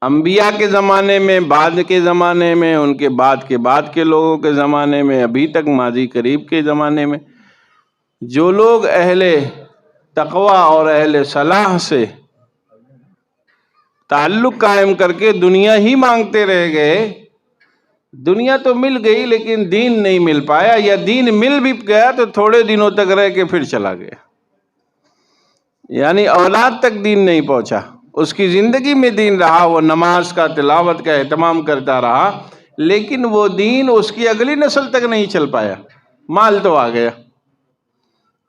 انبیاء کے زمانے میں، بعد کے زمانے میں، ان کے بعد کے لوگوں کے زمانے میں، ابھی تک ماضی قریب کے زمانے میں، جو لوگ اہل تقوی اور اہل صلاح سے تعلق قائم کر کے دنیا ہی مانگتے رہ گئے، دنیا تو مل گئی لیکن دین نہیں مل پایا، یا دین مل بھی گیا تو تھوڑے دنوں تک رہ کے پھر چلا گیا، یعنی اولاد تک دین نہیں پہنچا، اس کی زندگی میں دین رہا، وہ نماز کا، تلاوت کا اہتمام کرتا رہا، لیکن وہ دین اس کی اگلی نسل تک نہیں چل پایا، مال تو آ گیا۔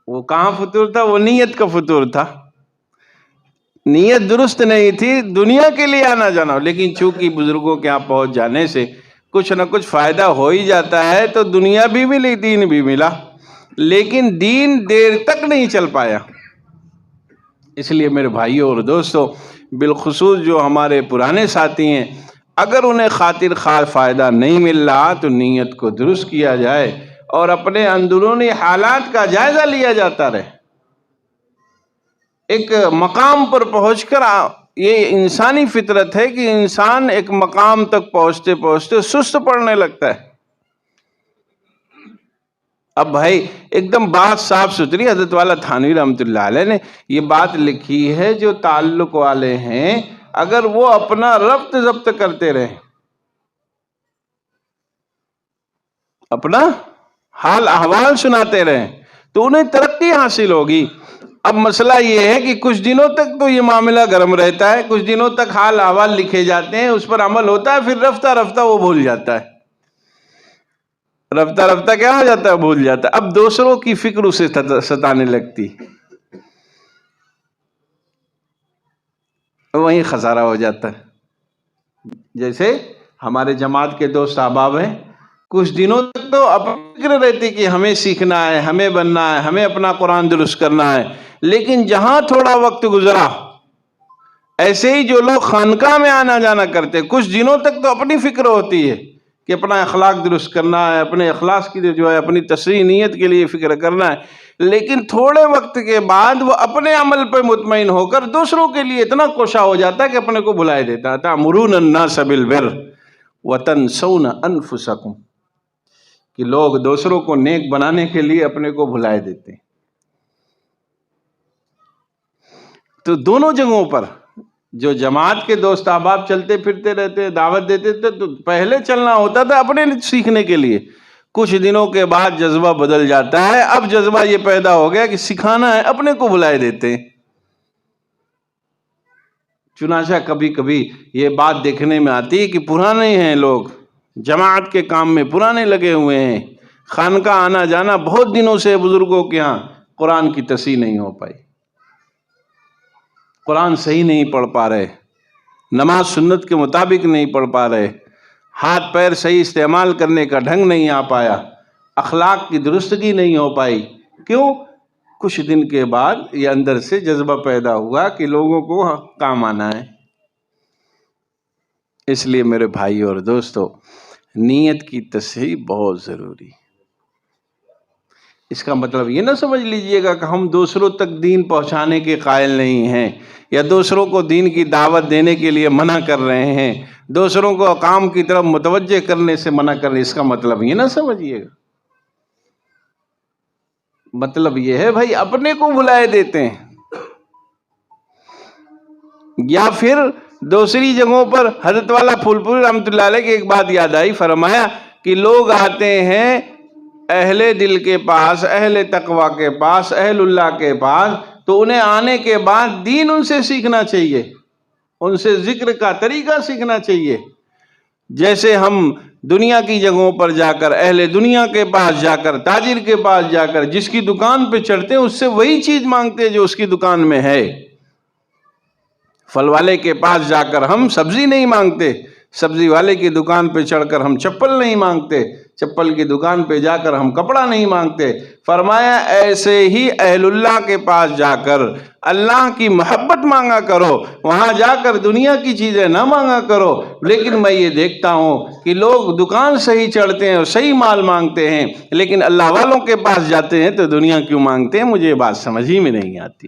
وہ کہاں فطور تھا؟ وہ نیت کا فطور تھا، نیت درست نہیں تھی، دنیا کے لیے آنا جانا، لیکن چونکہ بزرگوں کے یہاں پہنچ جانے سے کچھ نہ کچھ فائدہ ہو ہی جاتا ہے، تو دنیا بھی ملی، دین بھی ملا، لیکن دین دیر تک نہیں چل پایا۔ اس لیے میرے بھائیوں اور دوستوں، بالخصوص جو ہمارے پرانے ساتھی ہیں، اگر انہیں خاطر خواہ فائدہ نہیں مل رہا تو نیت کو درست کیا جائے اور اپنے اندرونی حالات کا جائزہ لیا جاتا رہے۔ ایک مقام پر پہنچ کر، یہ انسانی فطرت ہے کہ انسان ایک مقام تک پہنچتے پہنچتے سست پڑنے لگتا ہے۔ اب بھائی ایک دم بات صاف ستھری، حضرت والا تھانوی رحمۃ اللہ علیہ نے یہ بات لکھی ہے، جو تعلق والے ہیں اگر وہ اپنا ربط ضبط کرتے رہیں، اپنا حال احوال سناتے رہیں، تو انہیں ترقی حاصل ہوگی۔ اب مسئلہ یہ ہے کہ کچھ دنوں تک تو یہ معاملہ گرم رہتا ہے، کچھ دنوں تک حال احوال لکھے جاتے ہیں، اس پر عمل ہوتا ہے، پھر رفتہ رفتہ وہ بھول جاتا ہے، رفتہ رفتہ کیا ہو جاتا ہے؟ بھول جاتا ہے۔ اب دوسروں کی فکر اسے ستانے لگتی، وہیں خسارہ ہو جاتا ہے۔ جیسے ہمارے جماعت کے دوست احباب ہیں، کچھ دنوں تک تو اپنی فکر رہتی کہ ہمیں سیکھنا ہے، ہمیں بننا ہے، ہمیں اپنا قرآن درست کرنا ہے، لیکن جہاں تھوڑا وقت گزرا، ایسے ہی جو لوگ خانقاہ میں آنا جانا کرتے، کچھ دنوں تک تو اپنی فکر ہوتی ہے کہ اپنا اخلاق درست کرنا ہے، اپنے اخلاص کی جو ہے اپنی تصحیح نیت کے لیے فکر کرنا ہے، لیکن تھوڑے وقت کے بعد وہ اپنے عمل پہ مطمئن ہو کر دوسروں کے لیے اتنا کوشاں ہو جاتا ہے کہ اپنے کو بھلائے دیتا ہے۔ تَأْمُرُونَ النَّاسَ بِالْبِرِّ وَتَنْسَوْنَ أَنفُسَكُمْ، کہ لوگ دوسروں کو نیک بنانے کے لیے اپنے کو بھلائے دیتے ہیں۔ تو دونوں جگہوں پر جو جماعت کے دوست احباب چلتے پھرتے رہتے، دعوت دیتے تھے، تو پہلے چلنا ہوتا تھا اپنے سیکھنے کے لیے، کچھ دنوں کے بعد جذبہ بدل جاتا ہے، اب جذبہ یہ پیدا ہو گیا کہ سکھانا ہے، اپنے کو بلائے دیتے ہیں۔ چنانچہ کبھی کبھی یہ بات دیکھنے میں آتی ہے کہ پرانے ہیں لوگ، جماعت کے کام میں پرانے لگے ہوئے ہیں، خانقاہ آنا جانا بہت دنوں سے بزرگوں کے ہاں، قرآن کی تصحیح نہیں ہو پائی، قرآن صحیح نہیں پڑھ پا رہے، نماز سنت کے مطابق نہیں پڑھ پا رہے، ہاتھ پیر صحیح استعمال کرنے کا ڈھنگ نہیں آ پایا، اخلاق کی درستگی نہیں ہو پائی۔ کیوں؟ کچھ دن کے بعد یہ اندر سے جذبہ پیدا ہوا کہ لوگوں کو کام آنا ہے۔ اس لیے میرے بھائی اور دوستو، نیت کی تصحیح بہت ضروری ہے۔ اس کا مطلب یہ نہ سمجھ لیجئے گا کہ ہم دوسروں تک دین پہنچانے کے قائل نہیں ہیں، یا دوسروں کو دین کی دعوت دینے کے لیے منع کر رہے ہیں، دوسروں کو کام کی طرف متوجہ کرنے سے منع کر رہے ہیں، اس کا مطلب یہ نہ سمجھیے گا۔ مطلب یہ ہے بھائی اپنے کو بلائے دیتے ہیں، یا پھر دوسری جگہوں پر حضرت والا پھول پوری رحمۃ اللہ علیہ کی ایک بات یاد آئی، فرمایا کہ لوگ آتے ہیں اہل دل کے پاس، اہل تقوی کے پاس، اہل اللہ کے پاس، تو انہیں آنے کے بعد دین ان سے سیکھنا چاہیے، ان سے ذکر کا طریقہ سیکھنا چاہیے۔ جیسے ہم دنیا کی جگہوں پر جا کر، اہل دنیا کے پاس جا کر، تاجر کے پاس جا کر جس کی دکان پہ چڑھتے ہیں اس سے وہی چیز مانگتے ہیں جو اس کی دکان میں ہے۔ پھل والے کے پاس جا کر ہم سبزی نہیں مانگتے، سبزی والے کی دکان پہ چڑھ کر ہم چپل نہیں مانگتے، چپل کی دکان پہ جا کر ہم کپڑا نہیں مانگتے۔ فرمایا ایسے ہی اہل اللہ کے پاس جا کر اللہ کی محبت مانگا کرو، وہاں جا کر دنیا کی چیزیں نہ مانگا کرو۔ لیکن میں یہ دیکھتا ہوں کہ لوگ دکان صحیح چڑھتے ہیں اور صحیح مال مانگتے ہیں، لیکن اللہ والوں کے پاس جاتے ہیں تو دنیا کیوں مانگتے ہیں؟ مجھے یہ بات سمجھ ہی میں نہیں آتی۔